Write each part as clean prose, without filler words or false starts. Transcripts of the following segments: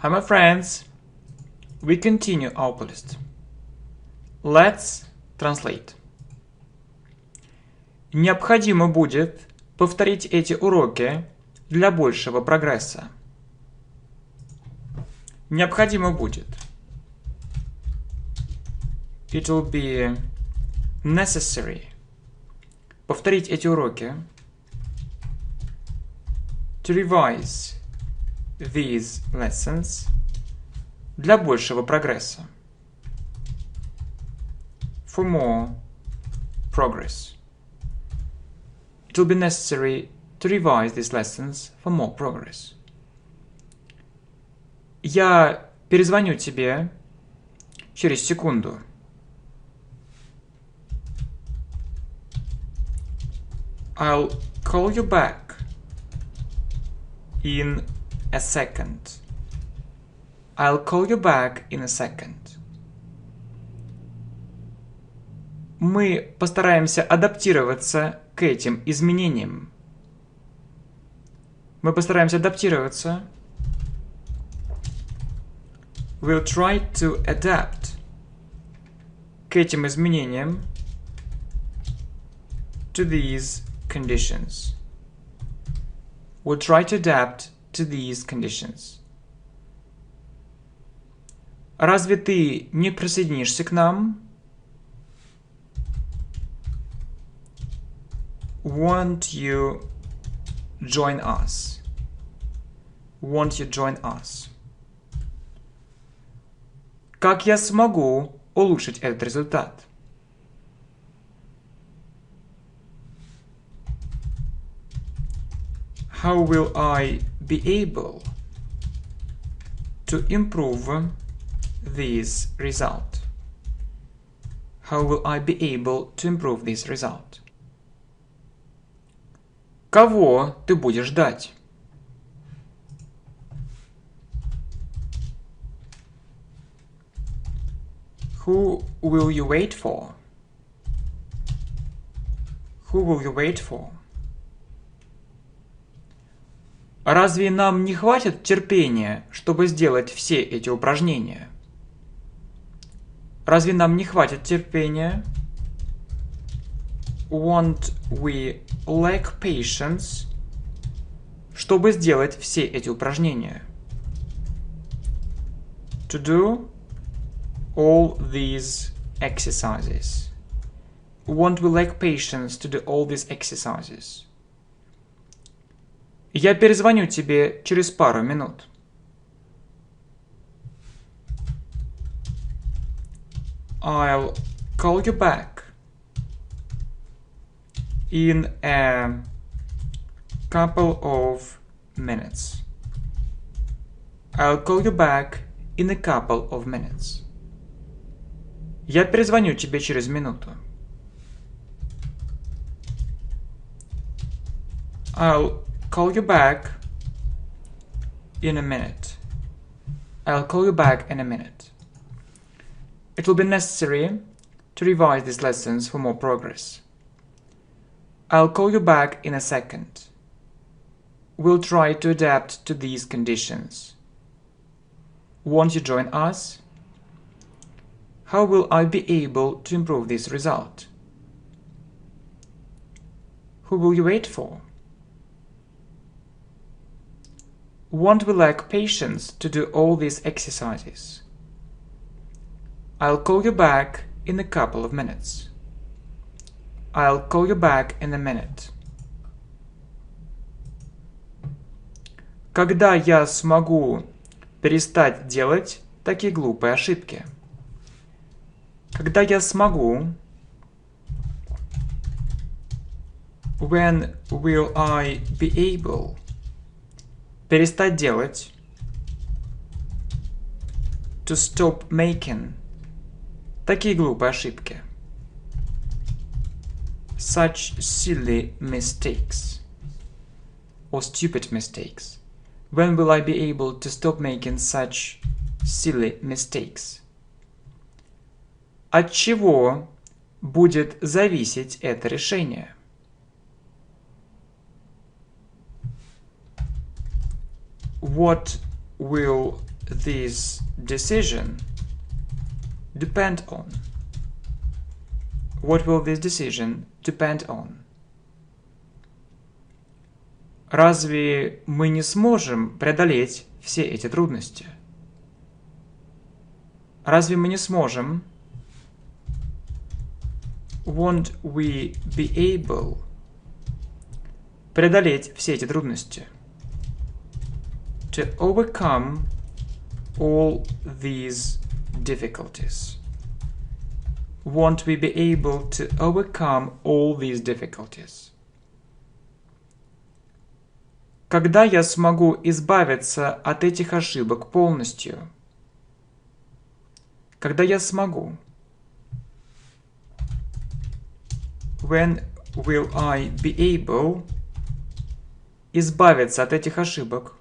Hi, my friends. We continue our playlist. Let's translate. Необходимо будет повторить эти уроки для большего прогресса. Необходимо будет. It will be necessary. Повторить эти уроки. To revise these lessons. Для большего прогресса. For more progress. It will be necessary to revise these lessons for more progress. Я перезвоню тебе через секунду. I'll call you back in a second. I'll call you back in a second. Мы постараемся адаптироваться к этим изменениям. Мы постараемся адаптироваться. We'll try to adapt к этим изменениям. To these conditions. We'll try to adapt to these conditions. Разве ты не присоединишься к нам? Won't you join us? Won't you join us? Как я смогу улучшить этот результат? How will I be able to improve this result? How will I be able to improve this result? Кого ты будешь ждать? Who will you wait for? Who will you wait for? Разве нам не хватит терпения, чтобы сделать все эти упражнения? Разве нам не хватит терпения? Won't we lack patience, чтобы сделать все эти упражнения? To do all these exercises. Won't we lack patience to do all these exercises? Я перезвоню тебе через пару минут. I'll call you back in a couple of minutes. I'll call you back in a couple of minutes. Я перезвоню тебе через минуту. I'll call you back in a minute. I'll call you back in a minute. It will be necessary to revise these lessons for more progress. I'll call you back in a second. We'll try to adapt to these conditions. Won't you join us? How will I be able to improve this result? Who will you wait for? Won't we lack patience to do all these exercises? I'll call you back in a couple of minutes. I'll call you back in a minute. Когда я смогу перестать делать такие глупые ошибки? Когда я смогу? When will I be able? Перестать делать. To stop making. Такие глупые ошибки. Such silly mistakes. Or stupid mistakes. When will I be able to stop making such silly mistakes? От чего будет зависеть это решение? What will this decision depend on? What will this decision depend on? Разве мы не сможем преодолеть все эти трудности? Разве мы не сможем? Won't we be able преодолеть все эти трудности? To overcome all these difficulties. Won't we be able to overcome all these difficulties? Когда я смогу избавиться от этих ошибок полностью? Когда я смогу? When will I be able избавиться от этих ошибок?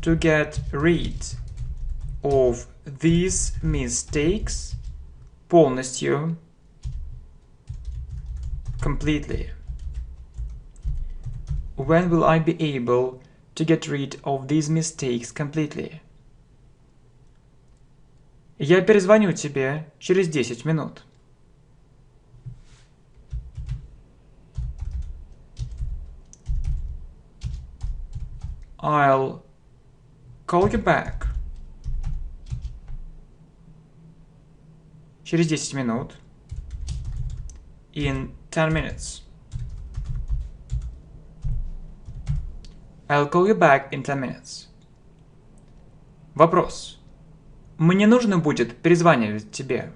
To get rid of these mistakes полностью, completely. When will I be able to get rid of these mistakes completely? Я перезвоню тебе через 10 минут. I'll call you back. Через 10 минут. In 10 minutes. I'll call you back in 10 minutes. Вопрос. Мне нужно будет перезванивать тебе.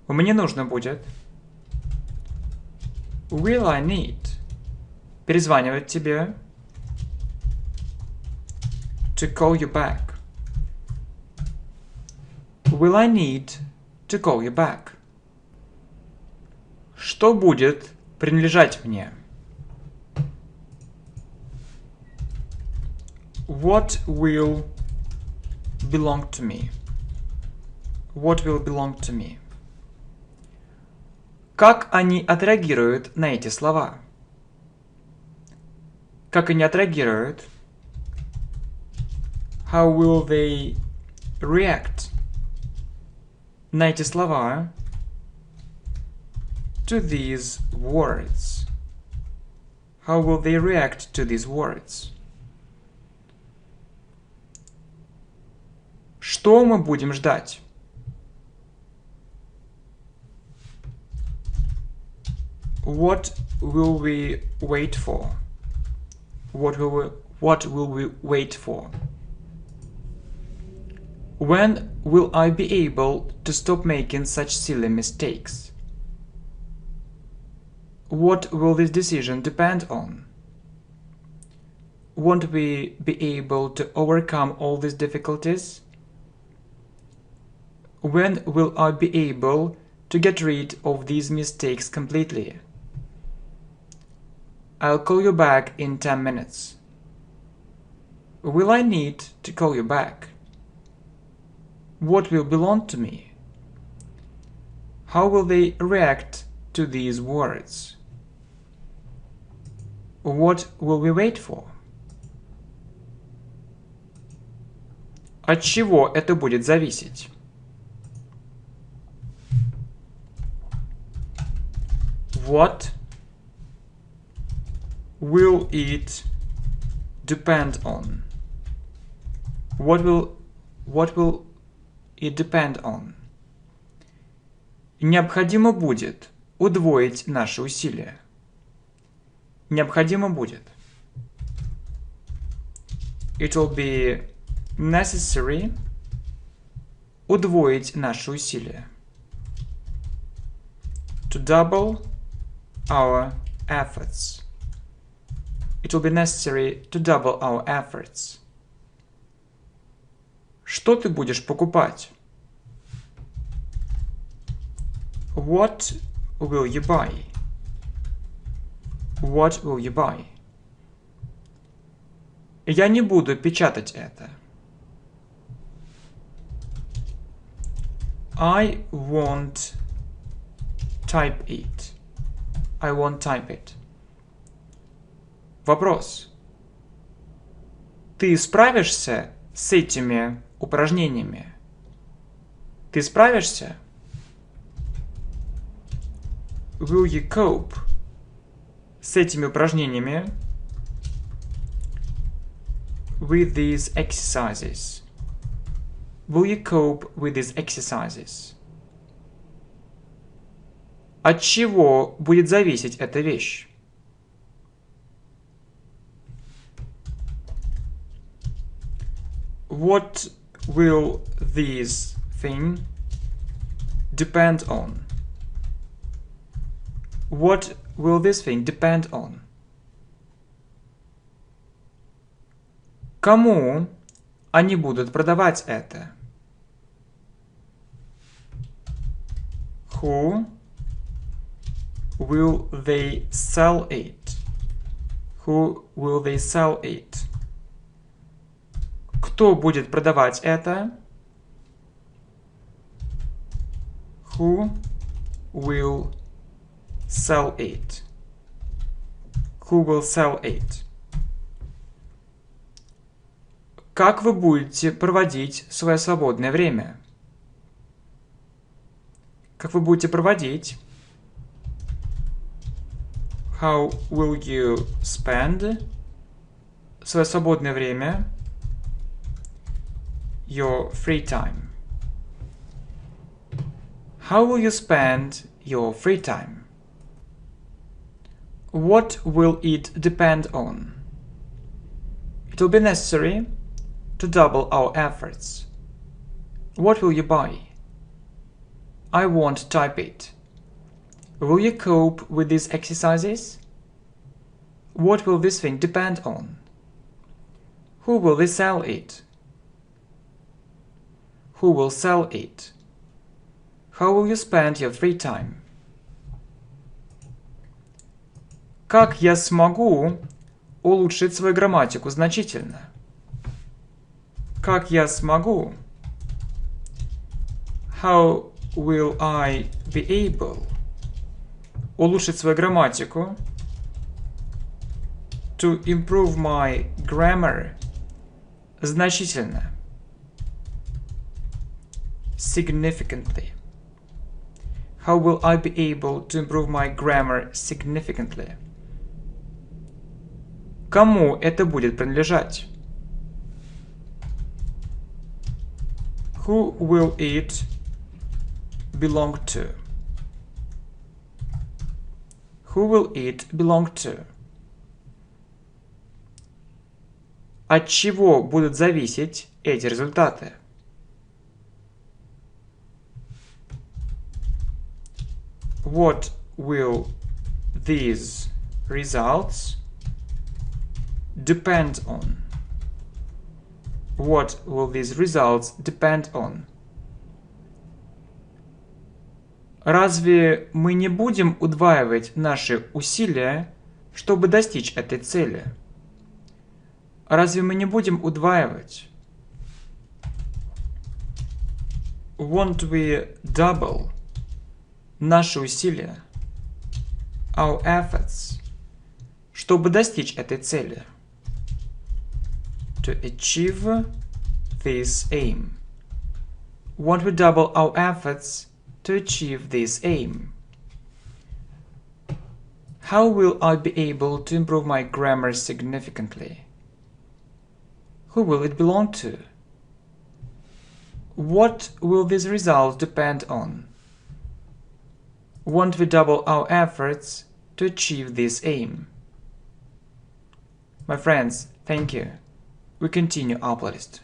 Мне нужно будет. Will I need перезванивать тебе? To call you back. Will I need to call you back? Что будет принадлежать мне? What will belong to me? What will belong to me? Как они отреагируют на эти слова? Как они отреагируют? How will they react на эти слова? To these words. How will they react to these words? Что мы будем ждать? What will we wait for? What will we wait for? When will I be able to stop making such silly mistakes? What will this decision depend on? Won't we be able to overcome all these difficulties? When will I be able to get rid of these mistakes completely? I'll call you back in 10 minutes. Will I need to call you back? What will belong to me? How will they react to these words? What will we wait for? От чего это будет зависеть? What will it depend on? What will it depend on? Необходимо будет удвоить наши усилия. Необходимо будет. It will be necessary удвоить наши усилия. To double our efforts. It will be necessary to double our efforts. Что ты будешь покупать? What will you buy? What will you buy? Я не буду печатать это. I won't type it. I won't type it. Вопрос. Ты справишься с этими упражнениями? Ты справишься? Will you cope с этими упражнениями? With these exercises. Will you cope with these exercises? От чего будет зависеть эта вещь? What will this thing depend on? What will this thing depend on? Кому они будут продавать это? Who will they sell it? Who will they sell it? Кто будет продавать это? Who will sell it? Who will sell it? Как вы будете проводить свое свободное время? Как вы будете проводить? How will you spend свое свободное время? Your free time. How will you spend your free time? What will it depend on? It will be necessary to double our efforts. What will you buy? I won't type it. Will you cope with these exercises? What will this thing depend on? Who will they sell it? Who will sell it? How will you spend your free time? Как я смогу улучшить свою грамматику значительно? Как я смогу? How will I be able? Улучшить свою грамматику. To improve my grammar. Значительно. Significantly. How will I be able to improve my grammar significantly? Кому это будет принадлежать? Who will it belong to? Who will it belong to? От чего будут зависеть эти результаты? What will these results depend on? What will these results depend on? Разве мы не будем удваивать наши усилия, чтобы достичь этой цели? Разве мы не будем удваивать? Won't we double наши усилия, our efforts, чтобы достичь этой цели? To achieve this aim. Won't we double our efforts to achieve this aim? How will I be able to improve my grammar significantly? Who will it belong to? What will these results depend on? Won't we double our efforts to achieve this aim? My friends, thank you. We continue our playlist.